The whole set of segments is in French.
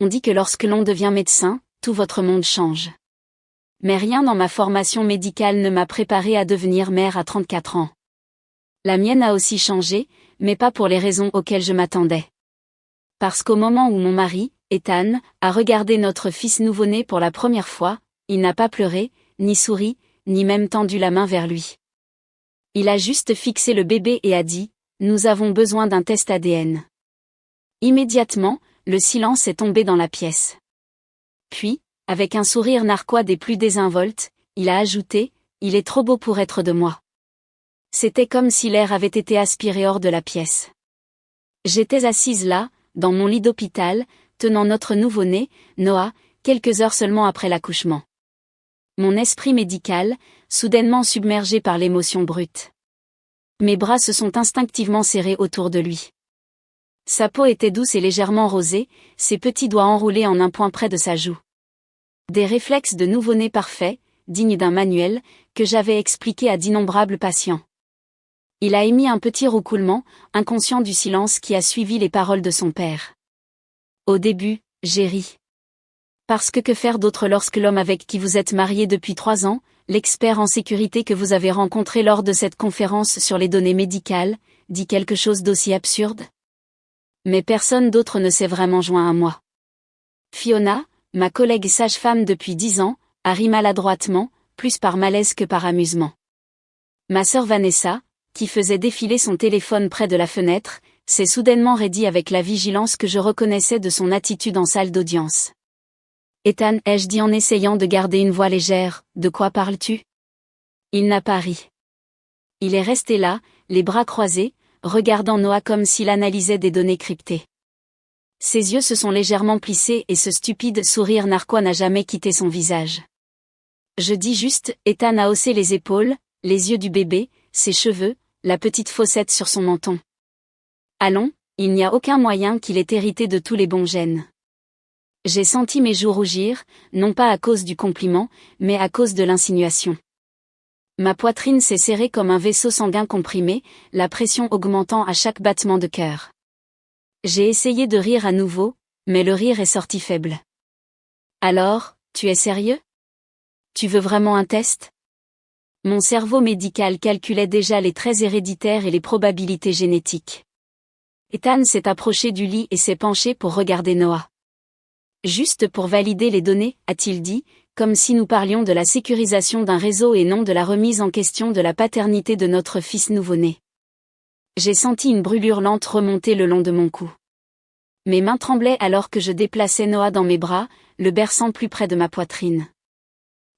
On dit que lorsque l'on devient médecin, tout votre monde change. Mais rien dans ma formation médicale ne m'a préparée à devenir mère à 34 ans. La mienne a aussi changé, mais pas pour les raisons auxquelles je m'attendais. Parce qu'au moment où mon mari, Ethan, a regardé notre fils nouveau-né pour la première fois, il n'a pas pleuré, ni souri, ni même tendu la main vers lui. Il a juste fixé le bébé et a dit « Nous avons besoin d'un test ADN ». Immédiatement, le silence est tombé dans la pièce. Puis, avec un sourire narquois des plus désinvoltes, il a ajouté « Il est trop beau pour être de moi ». C'était comme si l'air avait été aspiré hors de la pièce. J'étais assise là, dans mon lit d'hôpital, tenant notre nouveau-né, Noah, quelques heures seulement après l'accouchement. Mon esprit médical, soudainement submergé par l'émotion brute. Mes bras se sont instinctivement serrés autour de lui. Sa peau était douce et légèrement rosée, ses petits doigts enroulés en un point près de sa joue. Des réflexes de nouveau-né parfaits, dignes d'un manuel, que j'avais expliqué à d'innombrables patients. Il a émis un petit roucoulement, inconscient du silence qui a suivi les paroles de son père. Au début, j'ai ri. Parce que faire d'autre lorsque l'homme avec qui vous êtes marié depuis 3 ans, l'expert en sécurité que vous avez rencontré lors de cette conférence sur les données médicales, dit quelque chose d'aussi absurde? Mais personne d'autre ne s'est vraiment joint à moi. Fiona, ma collègue sage-femme depuis 10 ans, a ri maladroitement, plus par malaise que par amusement. Ma sœur Vanessa, qui faisait défiler son téléphone près de la fenêtre, s'est soudainement raidie avec la vigilance que je reconnaissais de son attitude en salle d'audience. Ethan, ai-je dit en essayant de garder une voix légère, de quoi parles-tu? Il n'a pas ri. Il est resté là, les bras croisés, regardant Noah comme s'il analysait des données cryptées. Ses yeux se sont légèrement plissés et ce stupide sourire narquois n'a jamais quitté son visage. Je dis juste, Ethan a haussé les épaules, les yeux du bébé, ses cheveux, la petite fossette sur son menton. Allons, il n'y a aucun moyen qu'il ait hérité de tous les bons gènes. J'ai senti mes joues rougir, non pas à cause du compliment, mais à cause de l'insinuation. Ma poitrine s'est serrée comme un vaisseau sanguin comprimé, la pression augmentant à chaque battement de cœur. J'ai essayé de rire à nouveau, mais le rire est sorti faible. Alors, tu es sérieux? Tu veux vraiment un test? Mon cerveau médical calculait déjà les traits héréditaires et les probabilités génétiques. Ethan s'est approché du lit et s'est penché pour regarder Noah. Juste pour valider les données, a-t-il dit, comme si nous parlions de la sécurisation d'un réseau et non de la remise en question de la paternité de notre fils nouveau-né. J'ai senti une brûlure lente remonter le long de mon cou. Mes mains tremblaient alors que je déplaçais Noah dans mes bras, le berçant plus près de ma poitrine.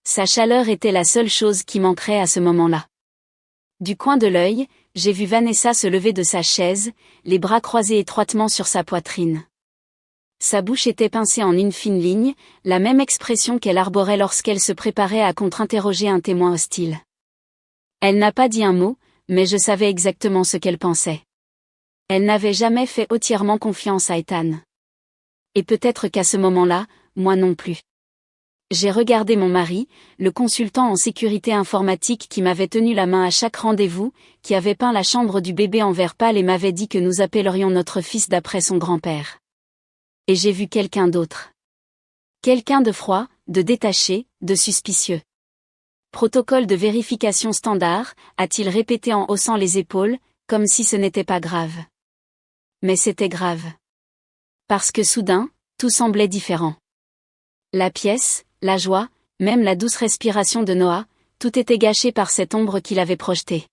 Sa chaleur était la seule chose qui manquerait à ce moment-là. Du coin de l'œil, j'ai vu Vanessa se lever de sa chaise, les bras croisés étroitement sur sa poitrine. Sa bouche était pincée en une fine ligne, la même expression qu'elle arborait lorsqu'elle se préparait à contre-interroger un témoin hostile. Elle n'a pas dit un mot, mais je savais exactement ce qu'elle pensait. Elle n'avait jamais fait entièrement confiance à Ethan. Et peut-être qu'à ce moment-là, moi non plus. J'ai regardé mon mari, le consultant en sécurité informatique qui m'avait tenu la main à chaque rendez-vous, qui avait peint la chambre du bébé en vert pâle et m'avait dit que nous appellerions notre fils d'après son grand-père. Et j'ai vu quelqu'un d'autre. Quelqu'un de froid, de détaché, de suspicieux. Protocole de vérification standard, a-t-il répété en haussant les épaules, comme si ce n'était pas grave. Mais c'était grave. Parce que soudain, tout semblait différent. La pièce, la joie, même la douce respiration de Noah, tout était gâché par cette ombre qu'il avait projetée.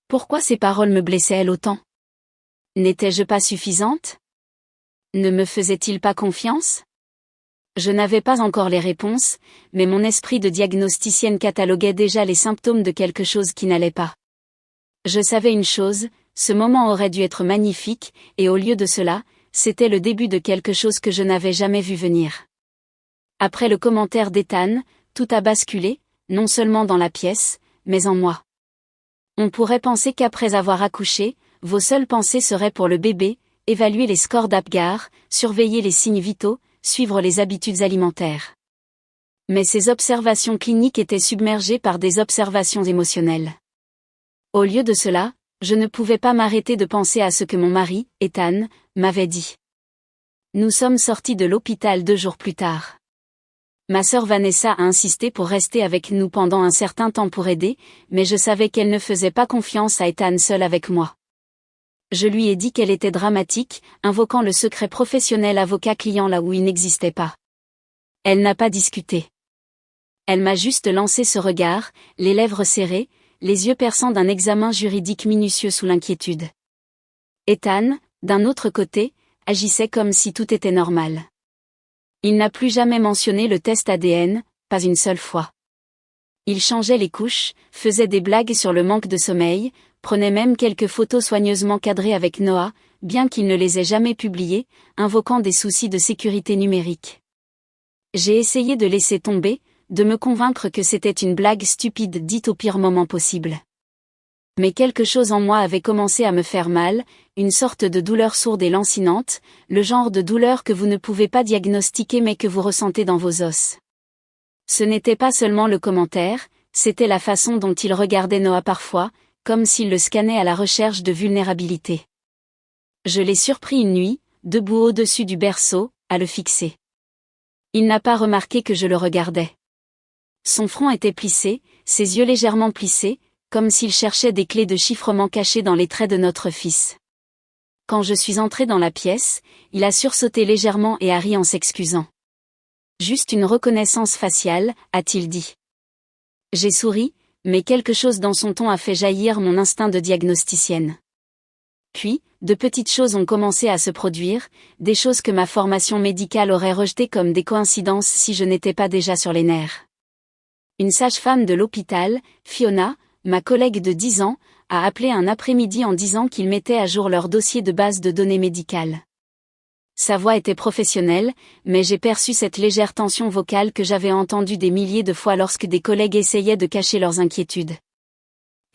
Pourquoi ces paroles me blessaient-elles autant? N'étais-je pas suffisante? Ne me faisait-il pas confiance? Je n'avais pas encore les réponses, mais mon esprit de diagnosticienne cataloguait déjà les symptômes de quelque chose qui n'allait pas. Je savais une chose, ce moment aurait dû être magnifique, et au lieu de cela, c'était le début de quelque chose que je n'avais jamais vu venir. Après le commentaire d'Ethan, tout a basculé, non seulement dans la pièce, mais en moi. On pourrait penser qu'après avoir accouché, vos seules pensées seraient pour le bébé, évaluer les scores d'Apgar, surveiller les signes vitaux, suivre les habitudes alimentaires. Mais ces observations cliniques étaient submergées par des observations émotionnelles. Au lieu de cela, je ne pouvais pas m'arrêter de penser à ce que mon mari, Ethan, m'avait dit. Nous sommes sortis de l'hôpital 2 jours plus tard. Ma sœur Vanessa a insisté pour rester avec nous pendant un certain temps pour aider, mais je savais qu'elle ne faisait pas confiance à Ethan seul avec moi. Je lui ai dit qu'elle était dramatique, invoquant le secret professionnel avocat-client là où il n'existait pas. Elle n'a pas discuté. Elle m'a juste lancé ce regard, les lèvres serrées, les yeux perçants d'un examen juridique minutieux sous l'inquiétude. Ethan, d'un autre côté, agissait comme si tout était normal. Il n'a plus jamais mentionné le test ADN, pas une seule fois. Il changeait les couches, faisait des blagues sur le manque de sommeil, prenait même quelques photos soigneusement cadrées avec Noah, bien qu'il ne les ait jamais publiées, invoquant des soucis de sécurité numérique. J'ai essayé de laisser tomber, de me convaincre que c'était une blague stupide dite au pire moment possible. Mais quelque chose en moi avait commencé à me faire mal, une sorte de douleur sourde et lancinante, le genre de douleur que vous ne pouvez pas diagnostiquer mais que vous ressentez dans vos os. Ce n'était pas seulement le commentaire, c'était la façon dont il regardait Noah parfois, comme s'il le scannait à la recherche de vulnérabilité. Je l'ai surpris une nuit, debout au-dessus du berceau, à le fixer. Il n'a pas remarqué que je le regardais. Son front était plissé, ses yeux légèrement plissés, comme s'il cherchait des clés de chiffrement cachées dans les traits de notre fils. Quand je suis entré dans la pièce, il a sursauté légèrement et a ri en s'excusant. Juste une reconnaissance faciale, a-t-il dit. J'ai souri, mais quelque chose dans son ton a fait jaillir mon instinct de diagnosticienne. Puis, de petites choses ont commencé à se produire, des choses que ma formation médicale aurait rejetées comme des coïncidences si je n'étais pas déjà sur les nerfs. Une sage-femme de l'hôpital, Fiona, ma collègue de 10 ans, a appelé un après-midi en disant qu'ils mettaient à jour leur dossier de base de données médicales. Sa voix était professionnelle, mais j'ai perçu cette légère tension vocale que j'avais entendue des milliers de fois lorsque des collègues essayaient de cacher leurs inquiétudes.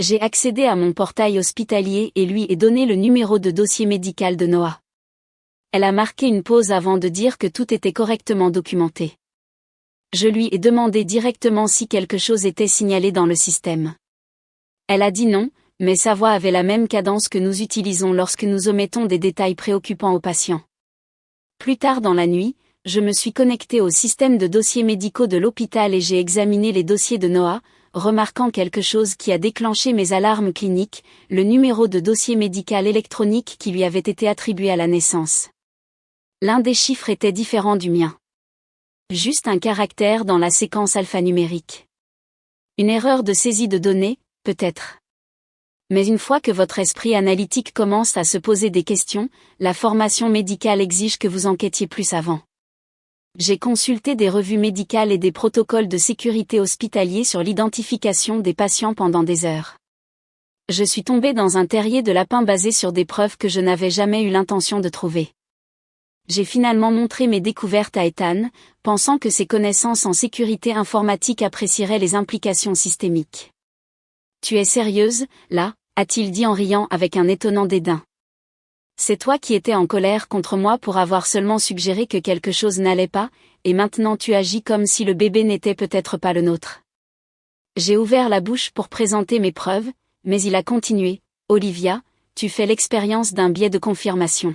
J'ai accédé à mon portail hospitalier et lui ai donné le numéro de dossier médical de Noah. Elle a marqué une pause avant de dire que tout était correctement documenté. Je lui ai demandé directement si quelque chose était signalé dans le système. Elle a dit non, mais sa voix avait la même cadence que nous utilisons lorsque nous omettons des détails préoccupants aux patients. Plus tard dans la nuit, je me suis connecté au système de dossiers médicaux de l'hôpital et j'ai examiné les dossiers de Noah, remarquant quelque chose qui a déclenché mes alarmes cliniques, le numéro de dossier médical électronique qui lui avait été attribué à la naissance. L'un des chiffres était différent du mien. Juste un caractère dans la séquence alphanumérique. Une erreur de saisie de données, peut-être. Mais une fois que votre esprit analytique commence à se poser des questions, la formation médicale exige que vous enquêtiez plus avant. J'ai consulté des revues médicales et des protocoles de sécurité hospitaliers sur l'identification des patients pendant des heures. Je suis tombé dans un terrier de lapin basé sur des preuves que je n'avais jamais eu l'intention de trouver. J'ai finalement montré mes découvertes à Ethan, pensant que ses connaissances en sécurité informatique apprécieraient les implications systémiques. Tu es sérieuse, là, a-t-il dit en riant avec un étonnant dédain. C'est toi qui étais en colère contre moi pour avoir seulement suggéré que quelque chose n'allait pas, et maintenant tu agis comme si le bébé n'était peut-être pas le nôtre. J'ai ouvert la bouche pour présenter mes preuves, mais il a continué, Olivia, tu fais l'expérience d'un biais de confirmation.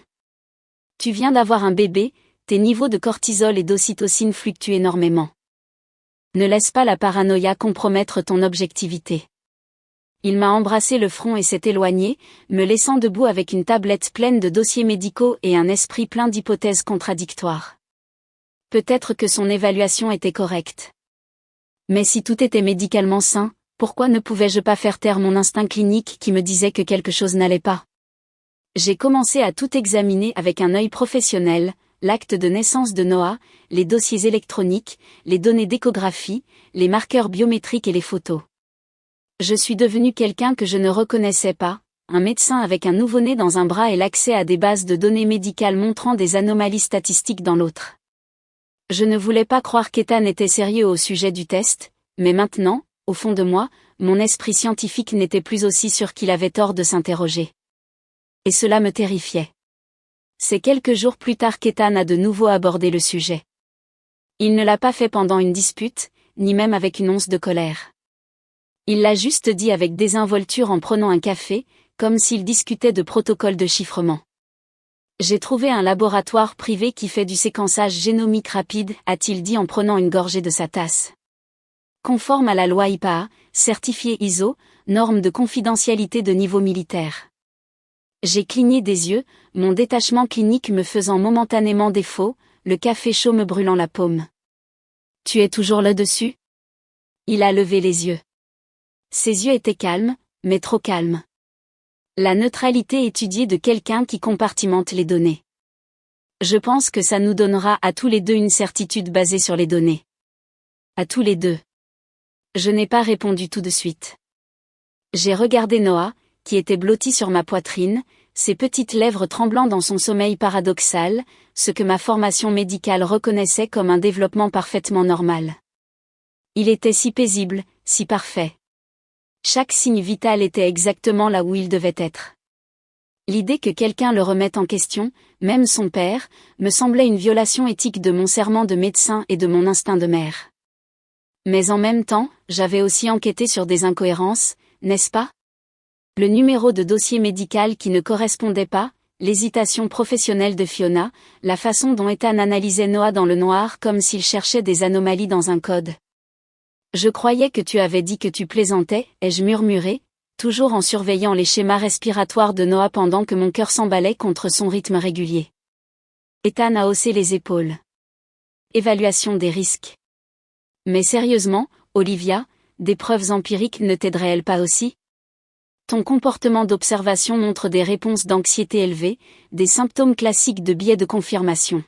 Tu viens d'avoir un bébé, tes niveaux de cortisol et d'ocytocine fluctuent énormément. Ne laisse pas la paranoïa compromettre ton objectivité. Il m'a embrassé le front et s'est éloigné, me laissant debout avec une tablette pleine de dossiers médicaux et un esprit plein d'hypothèses contradictoires. Peut-être que son évaluation était correcte. Mais si tout était médicalement sain, pourquoi ne pouvais-je pas faire taire mon instinct clinique qui me disait que quelque chose n'allait pas? J'ai commencé à tout examiner avec un œil professionnel, l'acte de naissance de Noah, les dossiers électroniques, les données d'échographie, les marqueurs biométriques et les photos. Je suis devenu quelqu'un que je ne reconnaissais pas, un médecin avec un nouveau-né dans un bras et l'accès à des bases de données médicales montrant des anomalies statistiques dans l'autre. Je ne voulais pas croire qu'Ethan était sérieux au sujet du test, mais maintenant, au fond de moi, mon esprit scientifique n'était plus aussi sûr qu'il avait tort de s'interroger. Et cela me terrifiait. C'est quelques jours plus tard qu'Ethan a de nouveau abordé le sujet. Il ne l'a pas fait pendant une dispute, ni même avec une once de colère. Il l'a juste dit avec désinvolture en prenant un café, comme s'il discutait de protocole de chiffrement. J'ai trouvé un laboratoire privé qui fait du séquençage génomique rapide, a-t-il dit en prenant une gorgée de sa tasse. Conforme à la loi IPAA, certifié ISO, norme de confidentialité de niveau militaire. J'ai cligné des yeux, mon détachement clinique me faisant momentanément défaut, le café chaud me brûlant la paume. Tu es toujours là-dessus ? Il a levé les yeux. Ses yeux étaient calmes, mais trop calmes. La neutralité étudiée de quelqu'un qui compartimente les données. Je pense que ça nous donnera à tous les deux une certitude basée sur les données. À tous les deux. Je n'ai pas répondu tout de suite. J'ai regardé Noah, qui était blotti sur ma poitrine, ses petites lèvres tremblant dans son sommeil paradoxal, ce que ma formation médicale reconnaissait comme un développement parfaitement normal. Il était si paisible, si parfait. Chaque signe vital était exactement là où il devait être. L'idée que quelqu'un le remette en question, même son père, me semblait une violation éthique de mon serment de médecin et de mon instinct de mère. Mais en même temps, j'avais aussi enquêté sur des incohérences, n'est-ce pas ? Le numéro de dossier médical qui ne correspondait pas, l'hésitation professionnelle de Fiona, la façon dont Ethan analysait Noah dans le noir comme s'il cherchait des anomalies dans un code. Je croyais que tu avais dit que tu plaisantais, ai-je murmuré, toujours en surveillant les schémas respiratoires de Noah pendant que mon cœur s'emballait contre son rythme régulier. Ethan a haussé les épaules. Évaluation des risques. Mais sérieusement, Olivia, des preuves empiriques ne t'aideraient-elles pas aussi ? Ton comportement d'observation montre des réponses d'anxiété élevées, des symptômes classiques de biais de confirmation.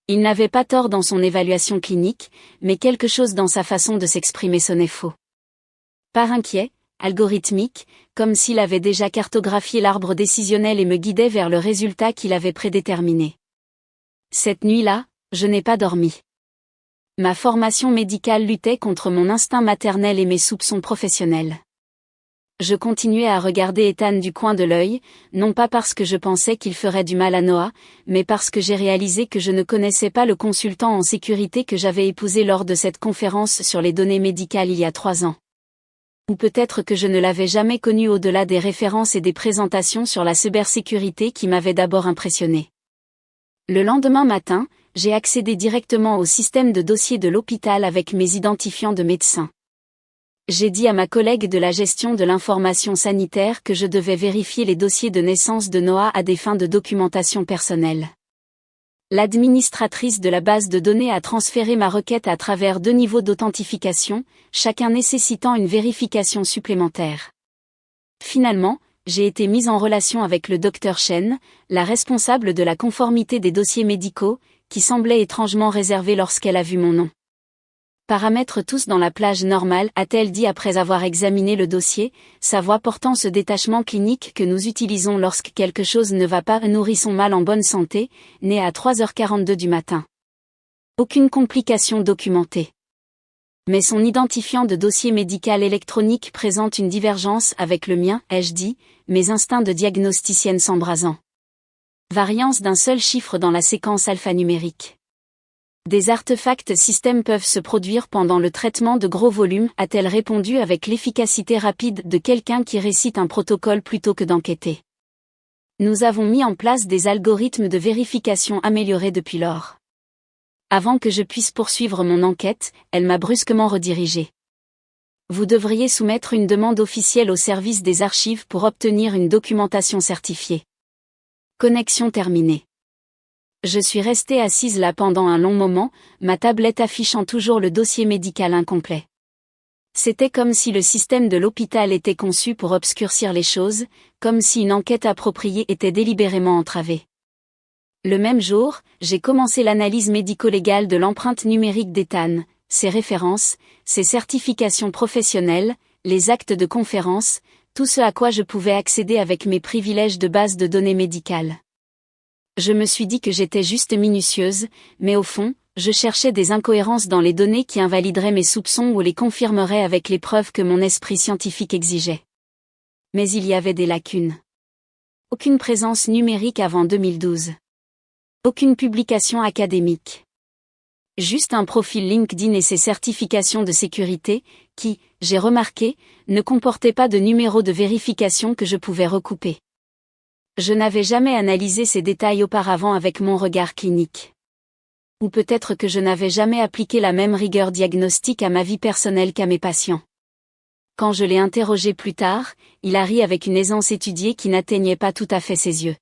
Il n'avait pas tort dans son évaluation clinique, mais quelque chose dans sa façon de s'exprimer sonnait faux. Pas inquiet, algorithmique, comme s'il avait déjà cartographié l'arbre décisionnel et me guidait vers le résultat qu'il avait prédéterminé. Cette nuit-là, je n'ai pas dormi. Ma formation médicale luttait contre mon instinct maternel et mes soupçons professionnels. Je continuais à regarder Ethan du coin de l'œil, non pas parce que je pensais qu'il ferait du mal à Noah, mais parce que j'ai réalisé que je ne connaissais pas le consultant en sécurité que j'avais épousé lors de cette conférence sur les données médicales il y a 3 ans. Ou peut-être que je ne l'avais jamais connu au-delà des références et des présentations sur la cybersécurité qui m'avaient d'abord impressionné. Le lendemain matin, j'ai accédé directement au système de dossier de l'hôpital avec mes identifiants de médecin. J'ai dit à ma collègue de la gestion de l'information sanitaire que je devais vérifier les dossiers de naissance de Noah à des fins de documentation personnelle. L'administratrice de la base de données a transféré ma requête à travers 2 niveaux d'authentification, chacun nécessitant une vérification supplémentaire. Finalement, j'ai été mise en relation avec le Dr Chen, la responsable de la conformité des dossiers médicaux, qui semblait étrangement réservée lorsqu'elle a vu mon nom. Paramètres tous dans la plage normale, a-t-elle dit après avoir examiné le dossier, sa voix portant ce détachement clinique que nous utilisons lorsque quelque chose ne va pas. Nourrisson mâle en bonne santé, né à 3h42 du matin. Aucune complication documentée. Mais son identifiant de dossier médical électronique présente une divergence avec le mien, ai-je dit, mes instincts de diagnosticienne s'embrasant. Variance d'un seul chiffre dans la séquence alphanumérique. Des artefacts système peuvent se produire pendant le traitement de gros volumes, a-t-elle répondu avec l'efficacité rapide de quelqu'un qui récite un protocole plutôt que d'enquêter. Nous avons mis en place des algorithmes de vérification améliorés depuis lors. Avant que je puisse poursuivre mon enquête, elle m'a brusquement redirigé. Vous devriez soumettre une demande officielle au service des archives pour obtenir une documentation certifiée. Connexion terminée. Je suis restée assise là pendant un long moment, ma tablette affichant toujours le dossier médical incomplet. C'était comme si le système de l'hôpital était conçu pour obscurcir les choses, comme si une enquête appropriée était délibérément entravée. Le même jour, j'ai commencé l'analyse médico-légale de l'empreinte numérique d'Ethan, ses références, ses certifications professionnelles, les actes de conférence, tout ce à quoi je pouvais accéder avec mes privilèges de base de données médicales. Je me suis dit que j'étais juste minutieuse, mais au fond, je cherchais des incohérences dans les données qui invalideraient mes soupçons ou les confirmeraient avec les preuves que mon esprit scientifique exigeait. Mais il y avait des lacunes. Aucune présence numérique avant 2012. Aucune publication académique. Juste un profil LinkedIn et ses certifications de sécurité, qui, j'ai remarqué, ne comportaient pas de numéro de vérification que je pouvais recouper. Je n'avais jamais analysé ces détails auparavant avec mon regard clinique. Ou peut-être que je n'avais jamais appliqué la même rigueur diagnostique à ma vie personnelle qu'à mes patients. Quand je l'ai interrogé plus tard, il a ri avec une aisance étudiée qui n'atteignait pas tout à fait ses yeux.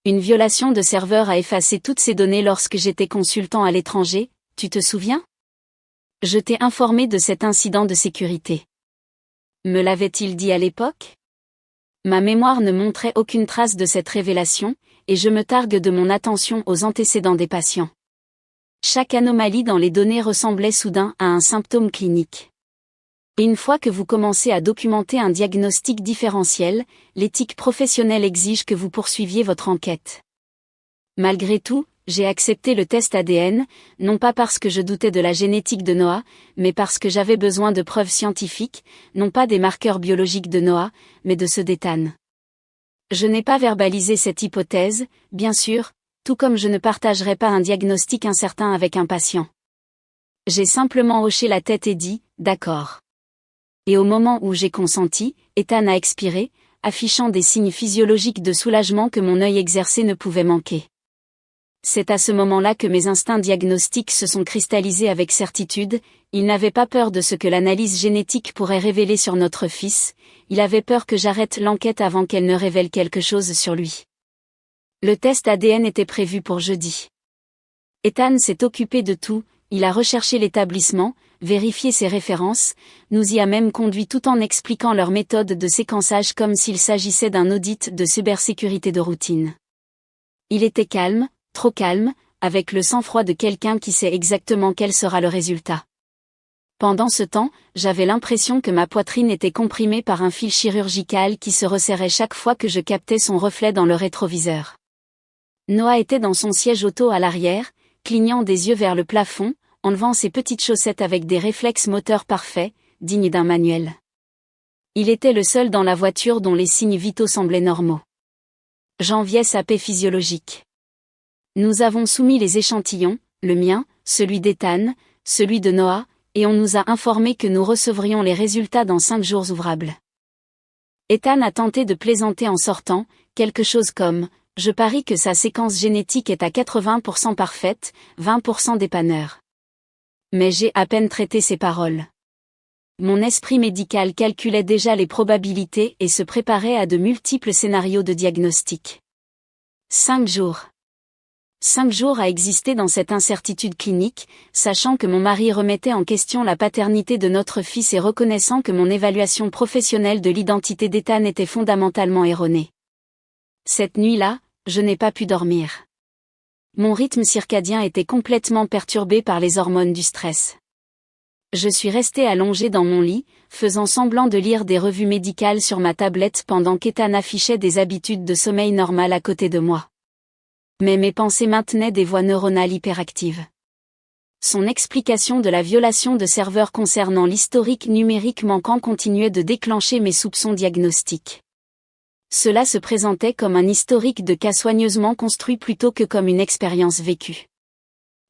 Une violation de serveur a effacé toutes ces données lorsque j'étais consultant à l'étranger, tu te souviens? Je t'ai informé de cet incident de sécurité. Me l'avait-il dit à l'époque? Ma mémoire ne montrait aucune trace de cette révélation, et je me targue de mon attention aux antécédents des patients. Chaque anomalie dans les données ressemblait soudain à un symptôme clinique. Et une fois que vous commencez à documenter un diagnostic différentiel, l'éthique professionnelle exige que vous poursuiviez votre enquête. Malgré tout, j'ai accepté le test ADN, non pas parce que je doutais de la génétique de Noah, mais parce que j'avais besoin de preuves scientifiques, non pas des marqueurs biologiques de Noah, mais de ceux d'Ethan. Je n'ai pas verbalisé cette hypothèse, bien sûr, tout comme je ne partagerai pas un diagnostic incertain avec un patient. J'ai simplement hoché la tête et dit, d'accord. Et au moment où j'ai consenti, Ethan a expiré, affichant des signes physiologiques de soulagement que mon œil exercé ne pouvait manquer. C'est à ce moment-là que mes instincts diagnostiques se sont cristallisés avec certitude. Il n'avait pas peur de ce que l'analyse génétique pourrait révéler sur notre fils, il avait peur que j'arrête l'enquête avant qu'elle ne révèle quelque chose sur lui. Le test ADN était prévu pour jeudi. Ethan s'est occupé de tout, il a recherché l'établissement, vérifié ses références, nous y a même conduit tout en expliquant leur méthode de séquençage comme s'il s'agissait d'un audit de cybersécurité de routine. Il était calme, trop calme, avec le sang-froid de quelqu'un qui sait exactement quel sera le résultat. Pendant ce temps, j'avais l'impression que ma poitrine était comprimée par un fil chirurgical qui se resserrait chaque fois que je captais son reflet dans le rétroviseur. Noah était dans son siège auto à l'arrière, clignant des yeux vers le plafond, enlevant ses petites chaussettes avec des réflexes moteurs parfaits, dignes d'un manuel. Il était le seul dans la voiture dont les signes vitaux semblaient normaux. J'enviais sa paix physiologique. Nous avons soumis les échantillons, le mien, celui d'Ethan, celui de Noah, et on nous a informé que nous recevrions les résultats dans 5 jours ouvrables. Ethan a tenté de plaisanter en sortant, quelque chose comme « Je parie que sa séquence génétique est à 80% parfaite, 20% dépanneur. » Mais j'ai à peine traité ces paroles. Mon esprit médical calculait déjà les probabilités et se préparait à de multiples scénarios de diagnostic. 5 jours. 5 jours à exister dans cette incertitude clinique, sachant que mon mari remettait en question la paternité de notre fils et reconnaissant que mon évaluation professionnelle de l'identité d'Ethan était fondamentalement erronée. Cette nuit-là, je n'ai pas pu dormir. Mon rythme circadien était complètement perturbé par les hormones du stress. Je suis restée allongée dans mon lit, faisant semblant de lire des revues médicales sur ma tablette pendant qu'Ethan affichait des habitudes de sommeil normales à côté de moi. Mais mes pensées maintenaient des voies neuronales hyperactives. Son explication de la violation de serveurs concernant l'historique numérique manquant continuait de déclencher mes soupçons diagnostiques. Cela se présentait comme un historique de cas soigneusement construit plutôt que comme une expérience vécue.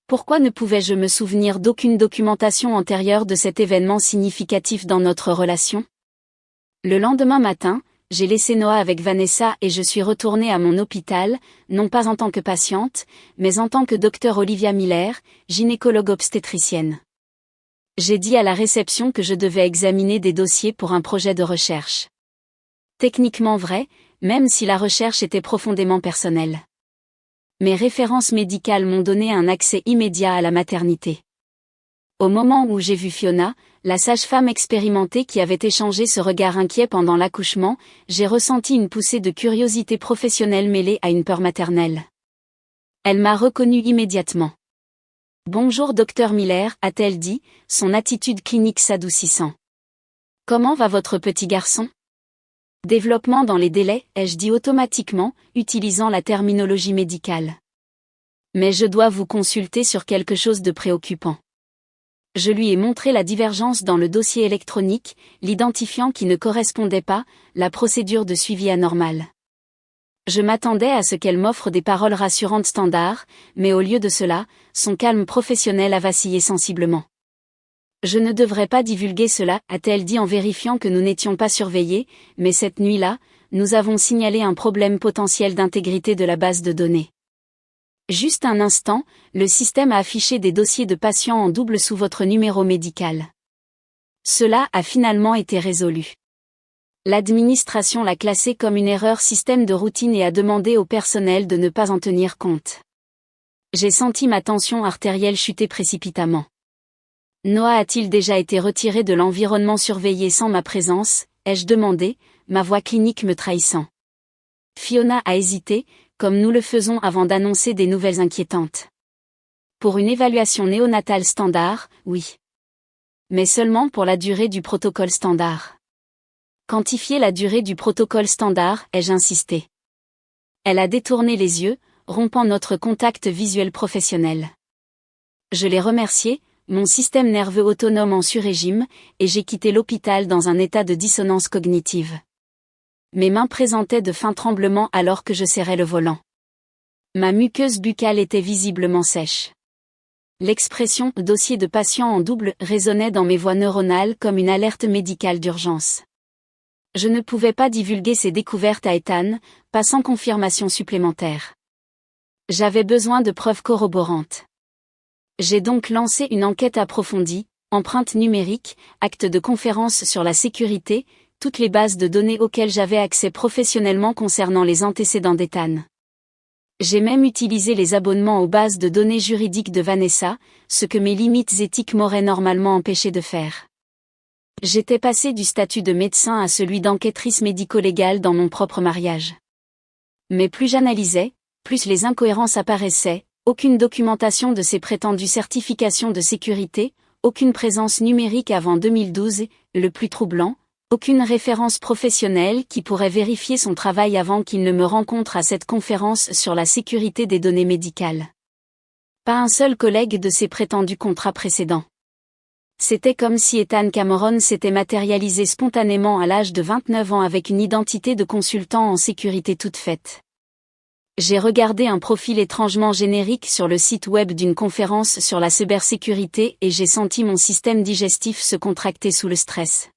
Pourquoi ne pouvais-je me souvenir d'aucune documentation antérieure de cet événement significatif dans notre relation? Le lendemain matin, j'ai laissé Noah avec Vanessa et je suis retournée à mon hôpital, non pas en tant que patiente, mais en tant que Dr Olivia Miller, gynécologue obstétricienne. J'ai dit à la réception que je devais examiner des dossiers pour un projet de recherche. Techniquement vrai, même si la recherche était profondément personnelle. Mes références médicales m'ont donné un accès immédiat à la maternité. Au moment où j'ai vu Fiona, la sage-femme expérimentée qui avait échangé ce regard inquiet pendant l'accouchement, j'ai ressenti une poussée de curiosité professionnelle mêlée à une peur maternelle. Elle m'a reconnue immédiatement. « Bonjour Dr Miller », a-t-elle dit, son attitude clinique s'adoucissant. « Comment va votre petit garçon ?» « Développement dans les délais », ai-je dit automatiquement, utilisant la terminologie médicale. « Mais je dois vous consulter sur quelque chose de préoccupant. » Je lui ai montré la divergence dans le dossier électronique, l'identifiant qui ne correspondait pas, la procédure de suivi anormale. Je m'attendais à ce qu'elle m'offre des paroles rassurantes standards, mais au lieu de cela, son calme professionnel a vacillé sensiblement. « Je ne devrais pas divulguer cela », a-t-elle dit en vérifiant que nous n'étions pas surveillés, mais cette nuit-là, nous avons signalé un problème potentiel d'intégrité de la base de données. Juste un instant, le système a affiché des dossiers de patients en double sous votre numéro médical. Cela a finalement été résolu. L'administration l'a classé comme une erreur système de routine et a demandé au personnel de ne pas en tenir compte. J'ai senti ma tension artérielle chuter précipitamment. Noah a-t-il déjà été retiré de l'environnement surveillé sans ma présence, ai-je demandé, ma voix clinique me trahissant. Fiona a hésité, comme nous le faisons avant d'annoncer des nouvelles inquiétantes. Pour une évaluation néonatale standard, oui. Mais seulement pour la durée du protocole standard. Quantifier la durée du protocole standard, ai-je insisté. Elle a détourné les yeux, rompant notre contact visuel professionnel. Je l'ai remercié, mon système nerveux autonome en sur-régime, et j'ai quitté l'hôpital dans un état de dissonance cognitive. Mes mains présentaient de fins tremblements alors que je serrais le volant. Ma muqueuse buccale était visiblement sèche. L'expression « dossier de patient en double » résonnait dans mes voies neuronales comme une alerte médicale d'urgence. Je ne pouvais pas divulguer ces découvertes à Ethan, pas sans confirmation supplémentaire. J'avais besoin de preuves corroborantes. J'ai donc lancé une enquête approfondie, empreinte numérique, acte de conférence sur la sécurité, toutes les bases de données auxquelles j'avais accès professionnellement concernant les antécédents d'Ethan. J'ai même utilisé les abonnements aux bases de données juridiques de Vanessa, ce que mes limites éthiques m'auraient normalement empêché de faire. J'étais passé du statut de médecin à celui d'enquêtrice médico-légale dans mon propre mariage. Mais plus j'analysais, plus les incohérences apparaissaient, aucune documentation de ces prétendues certifications de sécurité, aucune présence numérique avant 2012 et, le plus troublant, aucune référence professionnelle qui pourrait vérifier son travail avant qu'il ne me rencontre à cette conférence sur la sécurité des données médicales. Pas un seul collègue de ces prétendus contrats précédents. C'était comme si Ethan Cameron s'était matérialisé spontanément à l'âge de 29 ans avec une identité de consultant en sécurité toute faite. J'ai regardé un profil étrangement générique sur le site web d'une conférence sur la cybersécurité et j'ai senti mon système digestif se contracter sous le stress.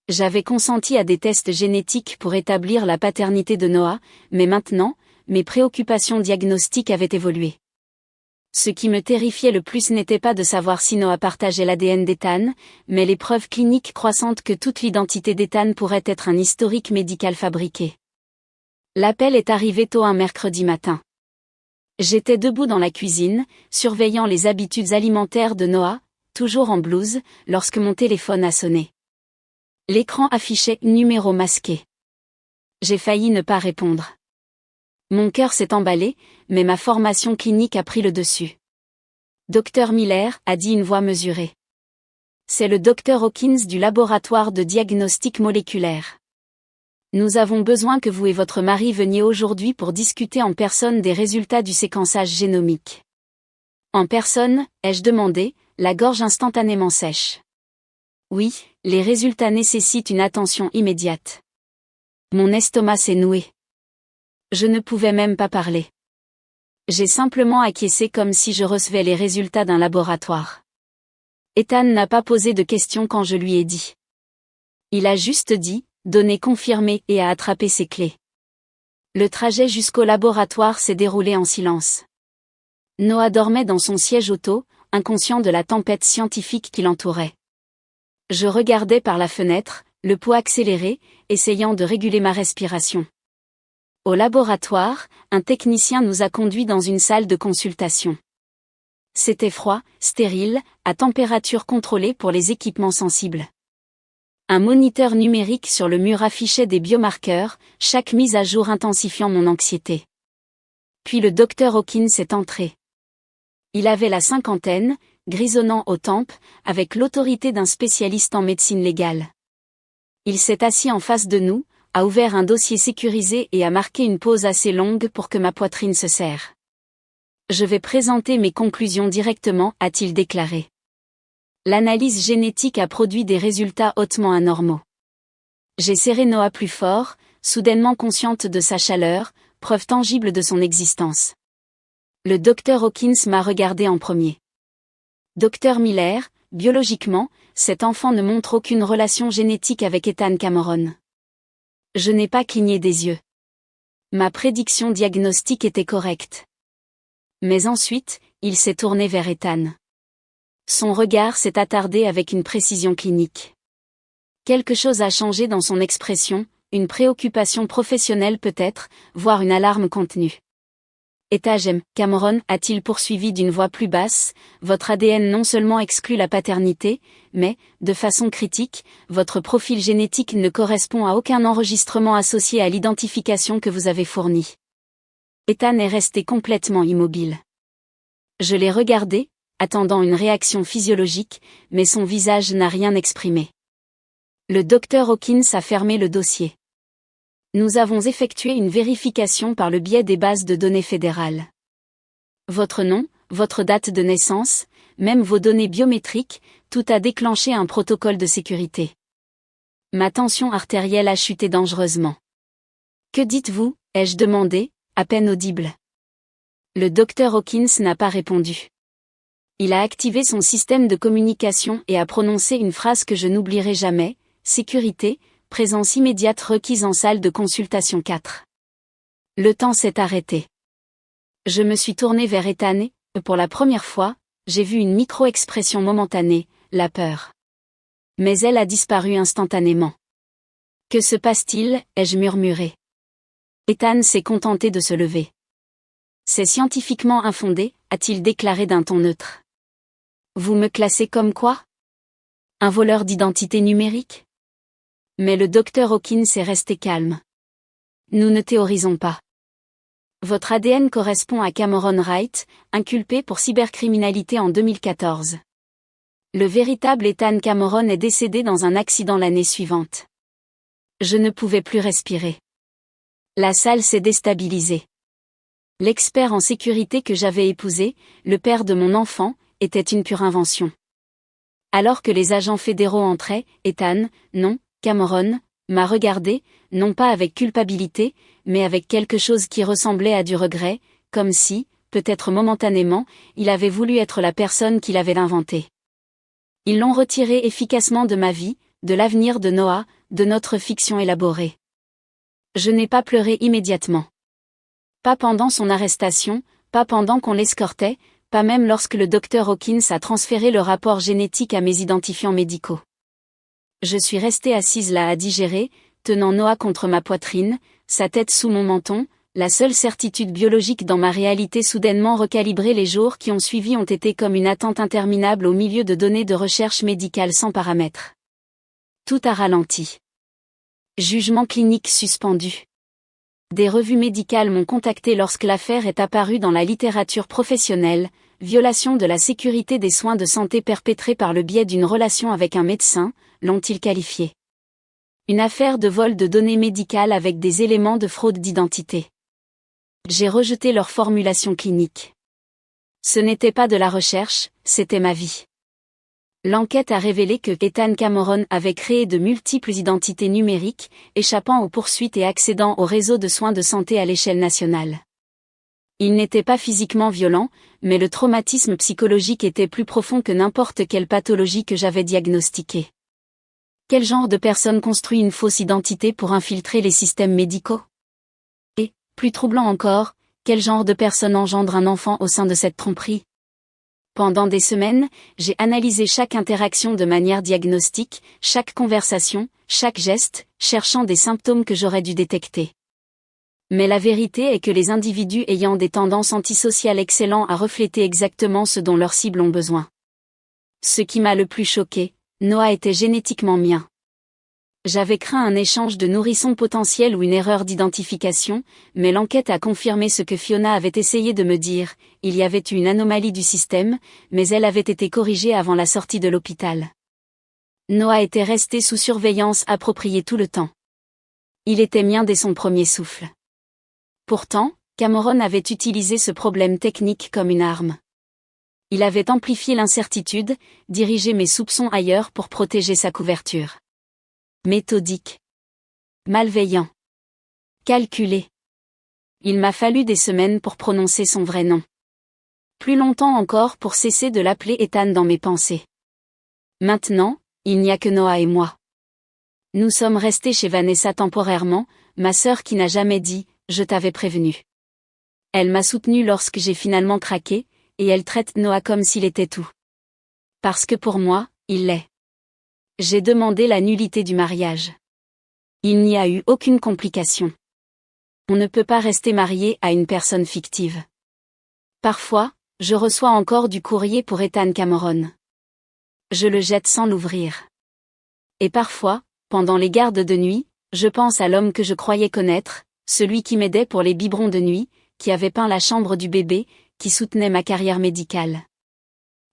J'avais consenti à des tests génétiques pour établir la paternité de Noah, mais maintenant, mes préoccupations diagnostiques avaient évolué. Ce qui me terrifiait le plus n'était pas de savoir si Noah partageait l'ADN d'Ethan, mais les preuves cliniques croissantes que toute l'identité d'Ethan pourrait être un historique médical fabriqué. L'appel est arrivé tôt un mercredi matin. J'étais debout dans la cuisine, surveillant les habitudes alimentaires de Noah, toujours en blouse, lorsque mon téléphone a sonné. L'écran affichait « numéro masqué ». J'ai failli ne pas répondre. Mon cœur s'est emballé, mais ma formation clinique a pris le dessus. Dr Miller, a dit une voix mesurée. C'est le Dr Hawkins du laboratoire de diagnostic moléculaire. Nous avons besoin que vous et votre mari veniez aujourd'hui pour discuter en personne des résultats du séquençage génomique. En personne, ai-je demandé, la gorge instantanément sèche. Oui, les résultats nécessitent une attention immédiate. Mon estomac s'est noué. Je ne pouvais même pas parler. J'ai simplement acquiescé comme si je recevais les résultats d'un laboratoire. Ethan n'a pas posé de questions quand je lui ai dit. Il a juste dit, donné confirmé et a attrapé ses clés. Le trajet jusqu'au laboratoire s'est déroulé en silence. Noah dormait dans son siège auto, inconscient de la tempête scientifique qui l'entourait. Je regardais par la fenêtre, le pouls accéléré, essayant de réguler ma respiration. Au laboratoire, un technicien nous a conduits dans une salle de consultation. C'était froid, stérile, à température contrôlée pour les équipements sensibles. Un moniteur numérique sur le mur affichait des biomarqueurs, chaque mise à jour intensifiant mon anxiété. Puis le docteur Hawkins est entré. Il avait la cinquantaine, grisonnant aux tempes, avec l'autorité d'un spécialiste en médecine légale. Il s'est assis en face de nous, a ouvert un dossier sécurisé et a marqué une pause assez longue pour que ma poitrine se serre. Je vais présenter mes conclusions directement, a-t-il déclaré. L'analyse génétique a produit des résultats hautement anormaux. J'ai serré Noah plus fort, soudainement consciente de sa chaleur, preuve tangible de son existence. Le docteur Hawkins m'a regardé en premier. Docteur Miller, biologiquement, cet enfant ne montre aucune relation génétique avec Ethan Cameron. Je n'ai pas cligné des yeux. Ma prédiction diagnostique était correcte. Mais ensuite, il s'est tourné vers Ethan. Son regard s'est attardé avec une précision clinique. Quelque chose a changé dans son expression, une préoccupation professionnelle peut-être, voire une alarme contenue. Ethan Cameron, a-t-il poursuivi d'une voix plus basse, votre ADN non seulement exclut la paternité, mais, de façon critique, votre profil génétique ne correspond à aucun enregistrement associé à l'identification que vous avez fournie. Ethan est resté complètement immobile. Je l'ai regardé, attendant une réaction physiologique, mais son visage n'a rien exprimé. Le docteur Hawkins a fermé le dossier. Nous avons effectué une vérification par le biais des bases de données fédérales. Votre nom, votre date de naissance, même vos données biométriques, tout a déclenché un protocole de sécurité. Ma tension artérielle a chuté dangereusement. Que dites-vous, ai-je demandé, à peine audible. Le docteur Hawkins n'a pas répondu. Il a activé son système de communication et a prononcé une phrase que je n'oublierai jamais, sécurité, présence immédiate requise en salle de consultation 4. Le temps s'est arrêté. Je me suis tourné vers Ethan et, pour la première fois, j'ai vu une micro-expression momentanée, la peur. Mais elle a disparu instantanément. Que se passe-t-il, ai-je murmuré. Ethan s'est contenté de se lever. C'est scientifiquement infondé, a-t-il déclaré d'un ton neutre. Vous me classez comme quoi? Un voleur d'identité numérique? Mais le docteur Hawkins est resté calme. Nous ne théorisons pas. Votre ADN correspond à Cameron Wright, inculpé pour cybercriminalité en 2014. Le véritable Ethan Cameron est décédé dans un accident l'année suivante. Je ne pouvais plus respirer. La salle s'est déstabilisée. L'expert en sécurité que j'avais épousé, le père de mon enfant, était une pure invention. Alors que les agents fédéraux entraient, Ethan, non, Cameron, m'a regardé, non pas avec culpabilité, mais avec quelque chose qui ressemblait à du regret, comme si, peut-être momentanément, il avait voulu être la personne qui l'avait inventé. Ils l'ont retiré efficacement de ma vie, de l'avenir de Noah, de notre fiction élaborée. Je n'ai pas pleuré immédiatement. Pas pendant son arrestation, pas pendant qu'on l'escortait, pas même lorsque le docteur Hawkins a transféré le rapport génétique à mes identifiants médicaux. Je suis restée assise là à digérer, tenant Noah contre ma poitrine, sa tête sous mon menton, la seule certitude biologique dans ma réalité soudainement recalibrée. Les jours qui ont suivi ont été comme une attente interminable au milieu de données de recherche médicale sans paramètres. Tout a ralenti. Jugement clinique suspendu. Des revues médicales m'ont contacté lorsque l'affaire est apparue dans la littérature professionnelle, violation de la sécurité des soins de santé perpétrée par le biais d'une relation avec un médecin, l'ont-ils qualifié. Une affaire de vol de données médicales avec des éléments de fraude d'identité. J'ai rejeté leur formulation clinique. Ce n'était pas de la recherche, c'était ma vie. L'enquête a révélé que Ethan Cameron avait créé de multiples identités numériques, échappant aux poursuites et accédant au réseau de soins de santé à l'échelle nationale. Il n'était pas physiquement violent, mais le traumatisme psychologique était plus profond que n'importe quelle pathologie que j'avais diagnostiquée. Quel genre de personne construit une fausse identité pour infiltrer les systèmes médicaux? Et, plus troublant encore, quel genre de personne engendre un enfant au sein de cette tromperie? Pendant des semaines, j'ai analysé chaque interaction de manière diagnostique, chaque conversation, chaque geste, cherchant des symptômes que j'aurais dû détecter. Mais la vérité est que les individus ayant des tendances antisociales excellents à refléter exactement ce dont leurs cibles ont besoin. Ce qui m'a le plus choqué, Noah était génétiquement mien. J'avais craint un échange de nourrissons potentiels ou une erreur d'identification, mais l'enquête a confirmé ce que Fiona avait essayé de me dire, il y avait eu une anomalie du système, mais elle avait été corrigée avant la sortie de l'hôpital. Noah était resté sous surveillance appropriée tout le temps. Il était mien dès son premier souffle. Pourtant, Cameron avait utilisé ce problème technique comme une arme. Il avait amplifié l'incertitude, dirigé mes soupçons ailleurs pour protéger sa couverture. Méthodique. Malveillant. Calculé. Il m'a fallu des semaines pour prononcer son vrai nom. Plus longtemps encore pour cesser de l'appeler Ethan dans mes pensées. Maintenant, il n'y a que Noah et moi. Nous sommes restés chez Vanessa temporairement, ma sœur qui n'a jamais dit « je t'avais prévenu ». Elle m'a soutenue lorsque j'ai finalement craqué, et elle traite Noah comme s'il était tout. Parce que pour moi, il l'est. J'ai demandé la nullité du mariage. Il n'y a eu aucune complication. On ne peut pas rester marié à une personne fictive. Parfois, je reçois encore du courrier pour Ethan Cameron. Je le jette sans l'ouvrir. Et parfois, pendant les gardes de nuit, je pense à l'homme que je croyais connaître, celui qui m'aidait pour les biberons de nuit, qui avait peint la chambre du bébé, qui soutenait ma carrière médicale.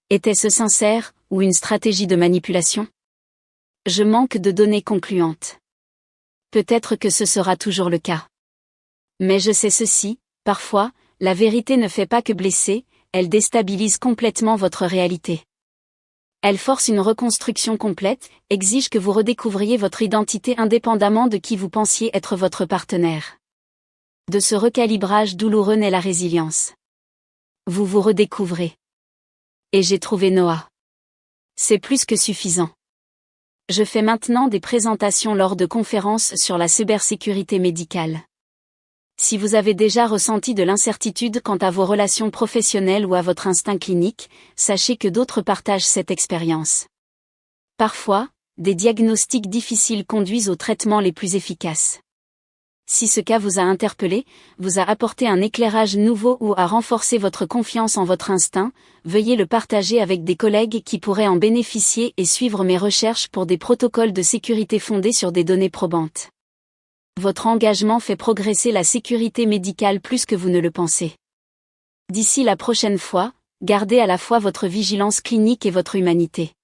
Était-ce sincère, ou une stratégie de manipulation ? Je manque de données concluantes. Peut-être que ce sera toujours le cas. Mais je sais ceci, parfois, la vérité ne fait pas que blesser, elle déstabilise complètement votre réalité. Elle force une reconstruction complète, exige que vous redécouvriez votre identité indépendamment de qui vous pensiez être votre partenaire. De ce recalibrage douloureux naît la résilience. Vous vous redécouvrez. Et j'ai trouvé Noah. C'est plus que suffisant. Je fais maintenant des présentations lors de conférences sur la cybersécurité médicale. Si vous avez déjà ressenti de l'incertitude quant à vos relations professionnelles ou à votre instinct clinique, sachez que d'autres partagent cette expérience. Parfois, des diagnostics difficiles conduisent aux traitements les plus efficaces. Si ce cas vous a interpellé, vous a apporté un éclairage nouveau ou a renforcé votre confiance en votre instinct, veuillez le partager avec des collègues qui pourraient en bénéficier et suivre mes recherches pour des protocoles de sécurité fondés sur des données probantes. Votre engagement fait progresser la sécurité médicale plus que vous ne le pensez. D'ici la prochaine fois, gardez à la fois votre vigilance clinique et votre humanité.